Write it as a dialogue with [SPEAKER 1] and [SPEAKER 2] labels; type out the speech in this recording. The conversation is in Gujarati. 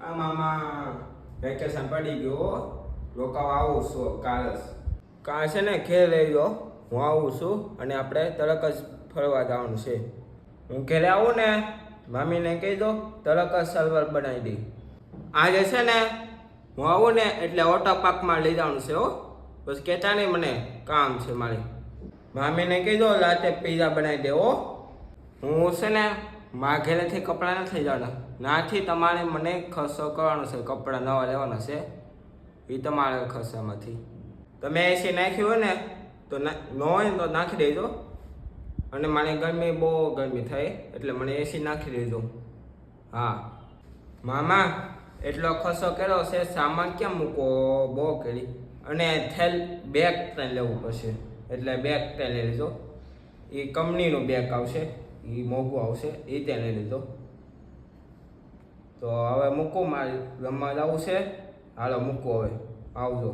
[SPEAKER 1] આમાં વેકેશન પડી ગયું રોકાવા આવું છું કાલ છે ને ઘેર લઈ ગયો હું આવું છું અને આપણે તરત જ ફરવા જવાનું છે હું ઘેરે આવું ને મામીને કહી દો તરત જ સર્વર બનાવી દઈ આજે છે ને હું આવું ને એટલે વોટર પાર્કમાં લઈ જવાનું છે હો બસ કહેતા નહીં મને કામ છે મારી મામીને કહી દો રાતે પીઝા બનાવી દે હો હું છે ને મારા ઘરેથી કપડાં નથી જવાના નાથી તમારે મને ખર્ચો કરવાનો છે કપડાં નવા લેવાના છે એ તમારે ખર્ચામાંથી તમે એસી નાખ્યું હોય ને તો ન હોય ને તો નાખી દેજો અને મને બહુ ગરમી થાય એટલે મને એસી નાખી દેજો હા મામા એટલો ખર્ચો કર્યો છે સામાન કેમ મૂકો બહુ કરી અને બેગ ટ્રેન લેવું પડશે એટલે બેગ ટ્રેન લઈ લીધો એ કંપનીનું બેગ આવશે એ મોંઘું આવશે એ ત્યાં લઈ લીધો તો હવે મૂકું મારે રમવા જવું છે હાલો મૂકું હવે આવજો